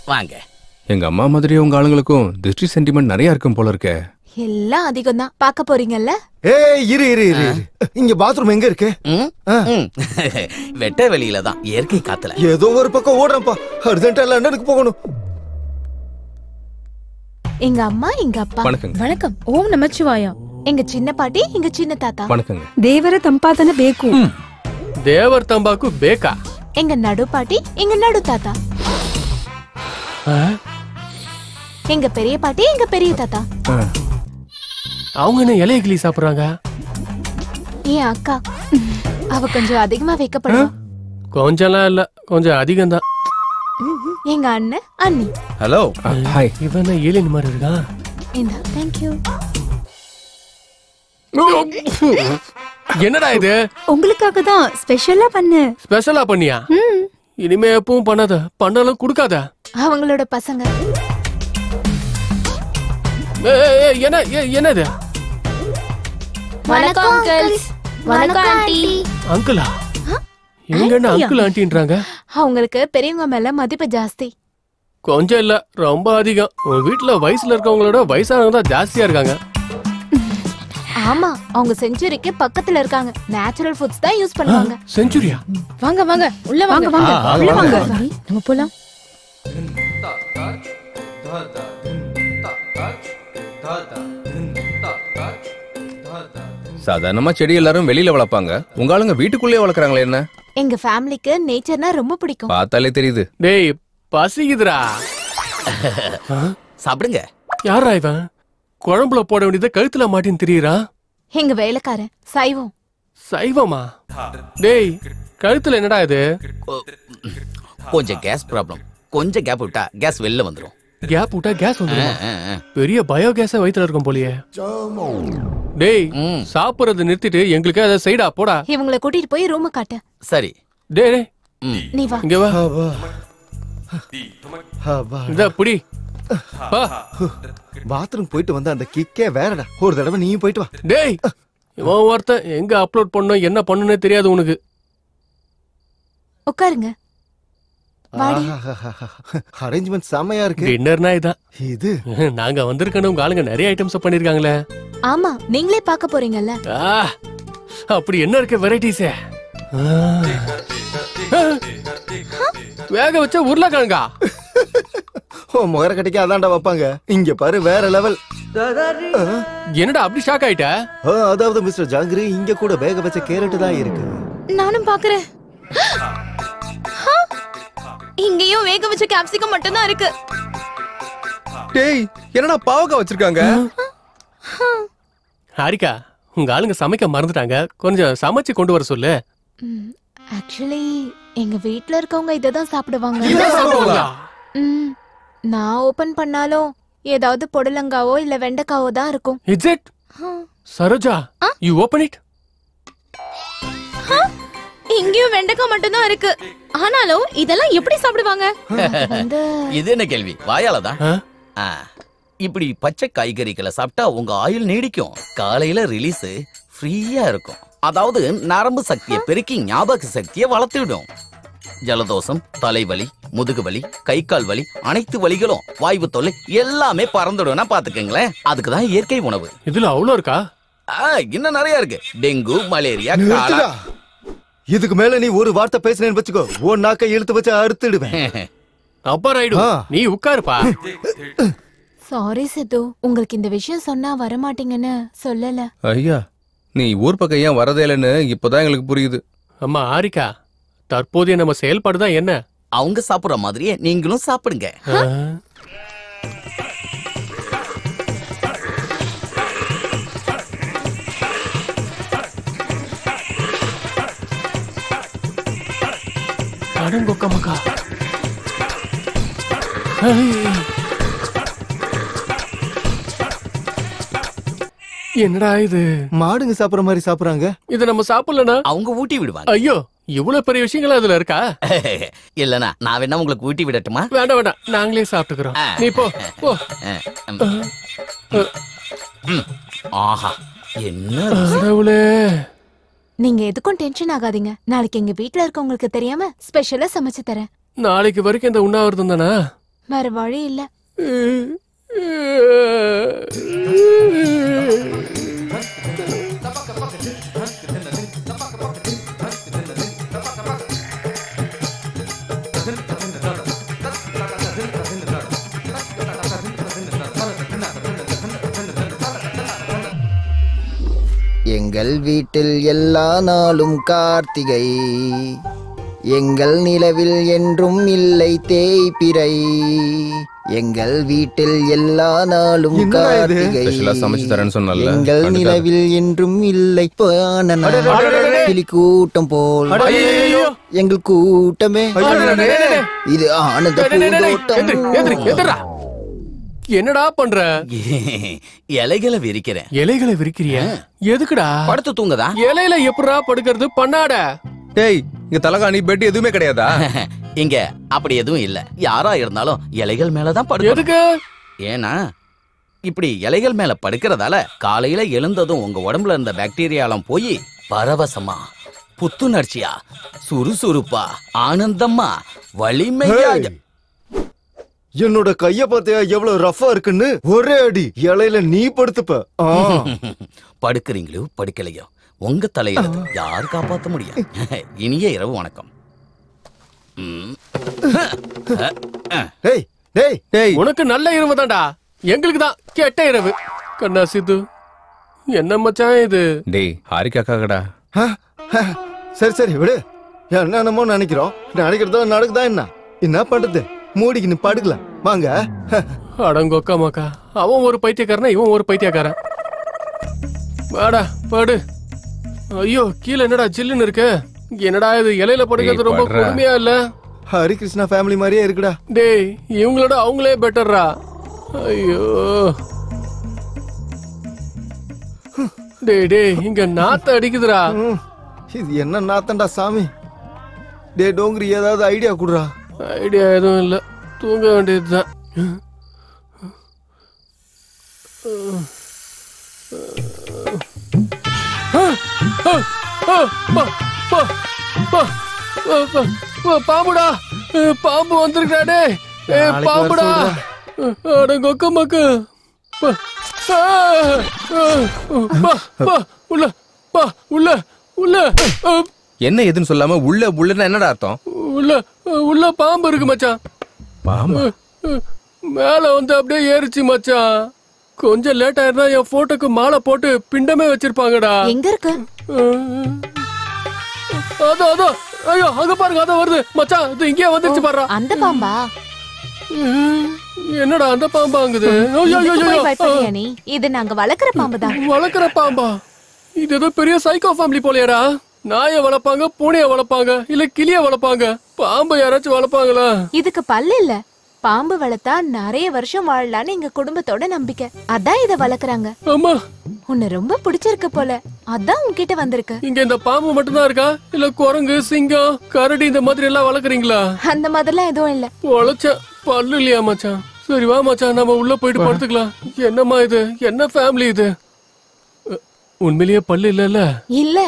வாங்க. எங்க அம்மா மாதிரி உங்க ஆளுங்களுக்கும் திருஷ்டி சென்டிமெண்ட் நிறைய இருக்கும் போல இருக்கே. எல்லாம் அதிகம் தான். பார்க்க போறீங்கல்ல? ஏய் இரு இரு இரு. இங்க பாத்ரூம் எங்க இருக்கு? வெட்ட வெளியில தான், இயற்கை காத்துல. ஏதோ ஒரு பக்கம் ஓடுறேன்ப்பா. அர்ஜென்ட்டா லண்டனுக்கு போகணும். எங்க அம்மா, எங்க அப்பா. வணக்கங்க. வணக்கம். ஓம் நமச்சிவாயா. எங்க சின்ன பாட்டி, எங்க சின்ன தாத்தா. வணக்கங்க. ದೇವರ ತಂಪಾತನ ಬೇಕು. ದೇವರ ತಂಬಾಕು ಬೇಕಾ? எங்க நடு பாட்டி, எங்க நடு தாத்தா. எங்க பெரிய பாட்டி, எங்க பெரிய தாத்தா. அவங்க என்ன இலைய கிளி சாப்பிடுறாங்க? என் அக்கா, அவ கொஞ்சம் அதிகமா வைக்கப்படுவா. கொஞ்சம்லாம் இல்ல, கொஞ்சம் அதிகம் தான். எங்க அண்ணன், அண்ணி. ஹலோ. ஹாய். இவன் ஏலியன் மாதிரி இருக்கா? இந்த தேங்க் யூ. என்னடா இது? உங்களுக்காக தான் ஸ்பெஷலா பண்ணு. ஸ்பெஷலா பண்ணியா? இனிமே எப்பவும் பண்ணாத, பண்ணாலும் குடுக்காத. அவங்களோட பசங்க. என்னது? வணக்கம் அங்கிள்ஸ். வணக்கம் ஆண்டி. அங்கிளா? இவங்க என்ன அங்கிள் ஆண்டின்றாங்க? அவங்களுக்கு பெரியவங்க மேல மதிப்பு ஜாஸ்தி. கொஞ்சம் இல்ல, ரொம்ப அதிகம். உன் வீட்டுல வயசுல இருக்கவங்களோட வயசானவங்க தான் ஜாஸ்தியா இருக்காங்க. ஆமா, அவங்க செஞ்சுரிக்கு பக்கத்துல இருக்காங்க. நேச்சுரல் ஃபுட்ஸ் தான் யூஸ் பண்ணுவாங்க. செஞ்சுரியா? வாங்க வாங்க, உள்ள வாங்க வாங்க. உள்ள வாங்க. நம்ம போலாம். சாதாரணமா செடி எல்லாரும் வெளியில வளர்ப்பாங்க, உங்க ஆளுங்க வீட்டுக்குள்ளே வளர்க்கறாங்களே என்ன? எங்க ஃபேமிலிக்கு நேச்சர்னா ரொம்ப பிடிக்கும். பார்த்தாலே தெரியுது. டேய் பசிக்குதுடா. சாப்பிடுங்க. யாரா இவன்? குழம்புல போட வேண்டியதை கழுத்துல மாட்டின்னு திரியறா. எங்க வேலைக்காரன் சைவம். சைவமா? டேய் கழுத்துல என்னடா இது? கொஞ்சம் கேஸ் ப்ராப்ளம். கொஞ்சம் கேப் விட்டா கேஸ் வெளில வந்துரும். கேப் விட்டா கேஸ் வந்துரும்? பெரிய பயோகேஸ வயித்துல இருக்கும் போலியே. டேய் சாப்பிடுறத நிறுத்திட்டு எங்களுக்கு அத சைடா போடா. இவங்களை கூட்டிட்டு போய் ரூம் காட்டு. சரி. டேய் நீ வா. இங்க வா. இத புடி. பாத்ரூம் போயிட்டு வந்த அந்த கிக்கே வேறடா. ஒரு தடவை நீயும் போயிட்டு வா. டேய் இவன் ஒருத்தன் எங்க அப்லோட் பண்ணனும் என்ன பண்ணனும்னே தெரியாது உனக்கு. உட்காருங்க. அரேஞ்ச்மென்ட் செமையா இருக்கு. டின்னர்னா இதான். இது நாங்க வந்திருக்கணும், உங்க ஆளுங்க நிறைய ஐட்டம்ஸ் பண்ணிருக்காங்களே. ஆமா, நீங்களே பார்க்க போறீங்கல்ல. அப்படி என்ன இருக்கு வெரைட்டிஸ்? வேக வச்ச உருளைக்கிழங்கா? முகர கட்டிக்கு அதான்டா வைப்பாங்க. இங்க பாரு வேற லெவல். என்னடா அப்படி ஷாக் ஆயிட்ட? அதாவது மிஸ்டர் ஜாங்கிரி, இங்க கூட வேக வச்ச கேரட் தான் இருக்கு. நானும் பாக்குறேன். இங்கேயும் வேக வச்ச கேப்சிகம் மட்டும் தான் இருக்கு. டேய் என்னடா பாவக்காய் வச்சிருக்காங்க? ஹாரிகா, உங்க ஆளுங்க சமைக்க மறந்துட்டாங்க, கொஞ்சம் சமைச்சு கொண்டு வர சொல்லு. ஆக்சுவலி எங்க வீட்ல இருக்கவங்க இததான் சாப்பிடுவாங்க. நான் ஓபன் பண்ணாலும் ஏதாவது பொடலங்காவோ இல்ல வெண்டைக்காவோ தான் இருக்கும். Is it? Saroja, you open it. இங்கேயும் வெண்டைக்காய் மட்டும் தான் இருக்கு. ஆனாலும் இதெல்லாம் எப்படி சாப்பிடுவாங்க? இது என்ன கேள்வி? வாயாலதான். இப்படி பச்சை காய்கறிகளை சாப்பிட்டா உங்க ஆயுள் நீடிக்கும். காலையில ரிலீஸ் ஃப்ரீயா இருக்கும். அதாவது நரம்பு சக்தியை பெருக்கி ஞாபக சக்தியை வளர்த்துவிடும். ஜலதோஷம், தலைவலி, முதுகு வலி, கை கால் வலி, அனைத்து வலிகளும், வாய்வு தொல்லை எல்லாமே பறந்துடும். பாத்துக்கங்களேன். அதுக்குதான் இயற்கை உணவு. இதுல அவ்வளவு இருக்கா? இன்னும் நிறைய இருக்கு. Dengue, malaria. இதுக்கு மேல நீ ஒரு வார்த்தை பேசினேன்னு வச்சுக்கோ, உன் நாக்கை இழுத்து வச்சு அறுத்துடுவேன். அப்பா ராய்டு, நீ உட்காருப்பா. சாரி சித்து, உங்களுக்கு இந்த விஷயம் சொன்னா வரமாட்டீங்கன்னு சொல்லல. ஐயா, நீ ஊர் பக்கம் ஏன் வரதே இல்லைன்னு இப்பதான் எங்களுக்கு புரியுது. அம்மா ஆரிகா, தற்போதைய நம்ம செயல்பாடுதான் என்ன? அவங்க சாப்பிடுற மாதிரியே நீங்களும் சாப்பிடுங்க. அடங்கொக்கமக்கா. என்னடா இது? மாடுங்க சாப்பிடுற மாதிரி சாப்பிடுறாங்க. இத நம்ம சாப்பிடலனா அவங்க ஊட்டி விடுவாங்க. ஐயோ, இவ்வளவு பெரிய விஷயங்கள் அதுல இருக்கா? இல்லனா நான் வேணா உங்களுக்கு ஊட்டி விடட்டுமா? வேண்டாம் வேண்டாம், நாங்களே சாப்பிட்டுக்கிறோம். நீ போ போ. ஆஹா, என்ன கடவுளே. நீங்க எதுக்கும் டென்ஷன் ஆகாதீங்க. நாளைக்கு எங்க வீட்ல இருக்கவங்களுக்கு தெரியாம ஸ்பெஷலா சமைச்சு தரேன். நாளைக்கு வரைக்கும் இந்த உண்ணாவிரதம் தானா? வேற வழி இல்ல. எங்கள் வீட்டில் எல்லா நாளும் கார்த்திகை, எங்கள் நிலவில் என்றும் இல்லை தேய்பிறை. எங்கள் வீட்டில் எல்லா நாளும் கார்த்திகை, சமைச்சு தரேன்னு சொன்னல. எங்கள் நிலவில் என்றும் இல்லை கிளி கூட்டம் போல் எங்கள் கூட்டமே இது ஆனந்த பூந்தோட்டம். என்னடா பண்ற? இலைகளை விரிக்கிறேன். இலைகளை விரிக்கிறியா? எதுக்குடா? படுத்து தூங்கதா? இலையில எப்படா படுக்கிறது? பண்ணாட. டேய், இங்க தலகாணி பெட் எதுவுமே கிடையாதா? இங்க அப்படி எதுவும் இல்ல. யாரா இருந்தாலும் இலைகள் மேலதான் படுக்க. எதுக்கு? ஏன்னா இப்படி இலைகள் மேல படுக்கிறதால காலையில எழுந்ததும் உங்க உடம்புல இருந்த பாக்டீரியாலாம் போய் பரவசமா, புத்துணர்ச்சியா, சுறுசுறுப்பா, ஆனந்தமா, வலிமையா. என்னோட கைய பார்த்தியா எவ்வளவு ரஃபா இருக்குன்னு? ஒரே அடி இலையில நீ படுத்துப்ப. படுக்கிறீங்களோ படுக்கலையோ உங்க தலையில யார் காப்பாத்த முடியும்? இனிய இரவு வணக்கம். உனக்கு நல்ல இரவு தான்டா, எங்களுக்கு தான் கெட்ட இரவு. கண்ணா சித்து, என்ன மச்சான் இது? டேய், ஹாரிகாக்காடா. சரி சரி விடு. என்னமோ நினைக்கிறோம், நினைக்கிறதா நடக்குதா? என்ன பண்றது? மூடிக்கு நீ படுக்கலாம் வாங்க. அடங்கொக்கா மாக்கா, அவன் ஒரு பைத்தியக்காரனா இவன் ஒரு பைத்தியக்காரன். வாடா படு. ஐயோ, கீழே என்னடா ஜில்லுன்னு இருக்கு. என்னடா இது? இலையில படுக்கிறது ரொம்ப கொடுமையா இல்ல? ஹரிகிருஷ்ணா ஃபேமிலி மாதிரியே இருக்குடா. டேய், இவங்களோட அவங்களே பெட்டர்ரா. ஐயோ டேய் டேய், இங்க நாத்த அடிக்குதுடா. இது என்ன நாத்தண்டா சாமி? டே டோங்கரி, ஏதாவது ஐடியா குடுறா. ஐடியா எதுவும் இல்ல, தூங்க வேண்டியதுதான். பாம்புடா, பாம்பு வந்திருக்காடே. பாம்புடா, அடங்கொக்க மக்கு. உள்ள உள்ள உள்ள. என்ன எதுன்னு சொல்லாம உள்ள உள்ளன்னா என்னடா அர்த்தம்? உள்ள உள்ள பாம்பு இருக்கு மச்சான். பாம்பு மேல வந்து அப்படியே ஏறிச்சு மச்சான். கொஞ்சம் லேட் ஆயிருந்தா என் போட்டோக்கு மாலை போட்டு பிண்டமே வச்சிருப்பாங்கடா. எங்க இருக்கு? அதோ அதோ, ஐயோ அங்க பாருங்க, அதோ வருது மச்சான். இது இங்கே வந்துருச்சு பாருடா. அந்த பாம்பா? என்னடா அந்த பாம்பாங்குது? நீ இது நாங்க வளர்க்குற பாம்பு தான். வளர்க்குற பாம்பா? இது ஏதோ பெரிய சைக்கோ ஃபேமிலி போலையடா. நாயை வளர்ப்பாங்க, பூனைய வளர்ப்பாங்க, இல்ல கிளிய வளர்ப்பாங்க. பாம்பை யாராச்சும் வளர்ப்பாங்களா? இதுக்கு பல்லு இல்ல. பாம்பு வளர்த்தா நிறைய வருஷம் வாழலான்னு எங்க குடும்பத்தோட நம்பிக்கை. அதான் இத வளர்க்குறாங்க. அம்மா, உன்னை ரொம்ப பிடிச்சிருக்கு போல, அதான் உன்கிட்ட வந்திருக்கு. இங்க இந்த பாம்பு மட்டும் தான் இருக்கா? இல்ல குரங்கு, சிங்கம், கரடி இந்த மாதிரி எல்லாம் வளர்க்குறீங்களா? அந்த மாதிரிலாம் எதுவும் இல்ல. வளர்ச்ச பல்லு இல்லையா மச்சான்? சரி வா மச்சான், நம்ம உள்ள போயிட்டு படுத்துக்கலாம். என்னம்மா இது? என்ன ஃபேமிலி இது? உண்மையிலேயே பல்லு இல்ல? இல்ல.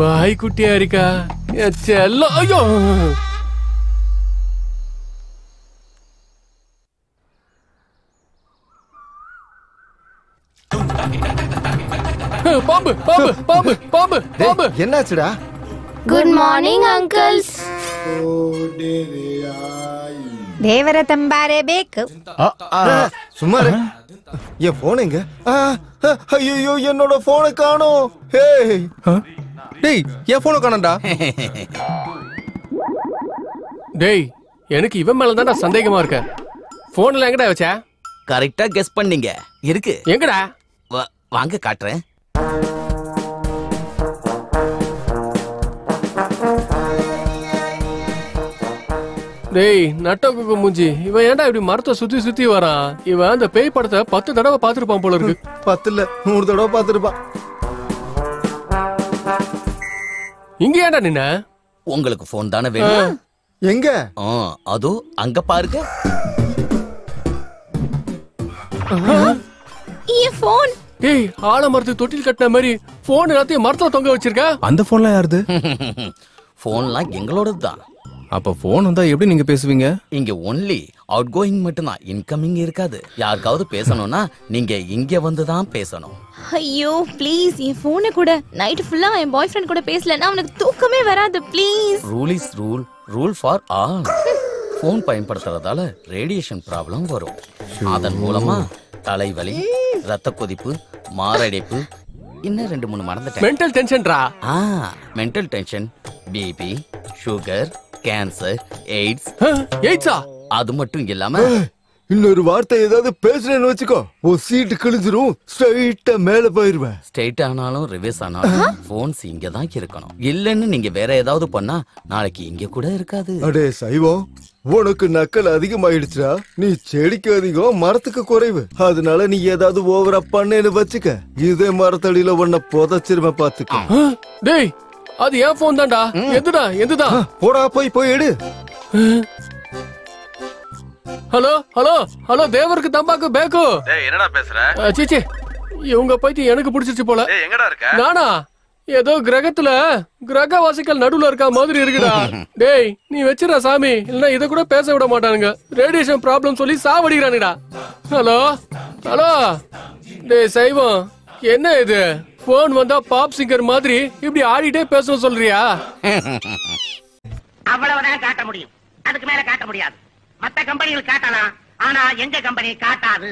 பாய் குட்டியா இருக்கா செல்லம். ஐயோ, பாம்பு பாம்பு பாம்பு பாம்பு பாம்பு. என்னாச்சுடா? Good morning uncles. ದೇವರ ತಂಬಾರೆ ಬೇಕು. சும்மா இரு. என் போன் எங்க? ஐயோ, என்னோட போனை காணோம். டேய், என் போனை காணோம்டா. டேய், எனக்கு இவன் மேல தான்டா சந்தேகமா இருக்கு. போன்ல எங்கடா வச்ச? கரெக்டா கெஸ் பண்ணீங்க. இருக்கு. எங்கடா? வாங்க காட்டுறேன். டேய் நட்டக்குக்கு மூஞ்சி, இவன் ஏன்டா இப்படி மரத்தை சுத்தி சுத்தி வரான்? இவன் அந்த பேய் படத்தை 10 தடவை பாத்துருப்பான் போல இருக்கு. 10 இல்ல 100 தடவை பாத்துருப்பான். இங்க ஏன்டா நின்ன? உங்களுக்கு போன் தானே வேணும்? எங்க? அதோ அங்க பாருங்க. என் போன். டேய், ஆலமரத்துக்கு தொட்டில் கட்டின மாதிரி போன் எல்லாத்தையும் மரத்துல தொங்க வச்சிருக்க. அந்த போன்லாம் யாருது? போன்லாம் எங்களோடது தான். அப்ப போன் வந்தா எப்படி நீங்க பேசுவீங்க? இங்க ஒன்லி அவுட் கோயிங் மட்டும்தான், இன்கமிங் இருக்காது. யாருக்காவது பேசணும்னா நீங்க இங்க வந்து தான் பேசணும். ஐயோ ப்ளீஸ், என் போனை கூட நைட் ஃபுல்லா என் பாய் ஃப்ரெண்ட் கூட பேசலன்னா அவனுக்கு தூக்கமே வராது. Please. Rule is rule, rule for all. Phone பயன்படுத்துறதால ரேடியேஷன் ப்ராப்ளம் வரும். அதன் மூலமா தலைவலி, ரத்த கொதிப்பு, மாரடைப்பு, இன்னும் 2-3 மறந்துட்டேன். மென்டல் டென்ஷன்டா. Mental tension, BP, sugar, cancer, AIDS. எய்ட்ஸா? அது மட்டும் இல்லாம இன்னொரு வார்த்தை ஏதாவது பேசுறேன்னு வச்சுக்கோ, ஒரு சீட்டு கிழிஞ்சிரும், ஸ்ட்ரைட்டா மேல போயிருவேன். ஸ்ட்ரைட் ஆனாலும் ரிவர்ஸ் ஆனாலும் போன்ஸ் இங்க தான் இருக்கணும். இல்லன்னு நீங்க வேற ஏதாவது பண்ணா நாளைக்கு இங்க கூட இருக்காது. அடே சைவம், உனக்கு நக்கல் அதிகமாயிடுச்சுடா. நீ செடிக்கு அதிகம், மரத்துக்கு குறைவு. அதனால நீ ஏதாவது ஓவரா பண்ணேன்னு வச்சுக்க, இதே மரத்தடியில உன்னை புதைச்சிருவேன் பாத்துக்க. டேய், அது ஏன் போன் தான்டா. எதுடா எதுடா? போடா, போய் எடு. ஹலோ ஹலோ ஹலோ, தேவருக்கு தம்பாக்கு பேக்கு. டேய், என்னடா பேசுற? சீச்சி, இவங்க பைத்தியம் எனக்கு பிடிச்சிருச்சு போல. டேய், எங்கடா இருக்க? நானா? ஏதோ கிரகத்துல கிரகவாசிகள் நடுவுல இருக்க மாதிரி இருக்குடா. டேய், நீ வச்சிர சாமி, இல்லனா இத கூட பேச விட மாட்டானுங்க. ரேடியேஷன் ப்ராப்ளம் சொல்லி சாவடிக்கிறானுடா. Hello hello. டேய் சைவம், என்ன இது? போன் வந்தா பாப் சிங்கர் மாதிரி இப்படி ஆடிட்டே பேசணும் சொல்றியா? அவ்வளவுதான் காட்ட முடியும், அதுக்கு மேல காட்ட முடியாது. மத்த கம்பெனிகள் காட்டலாம், ஆனா எங்க கம்பெனி காட்டாது.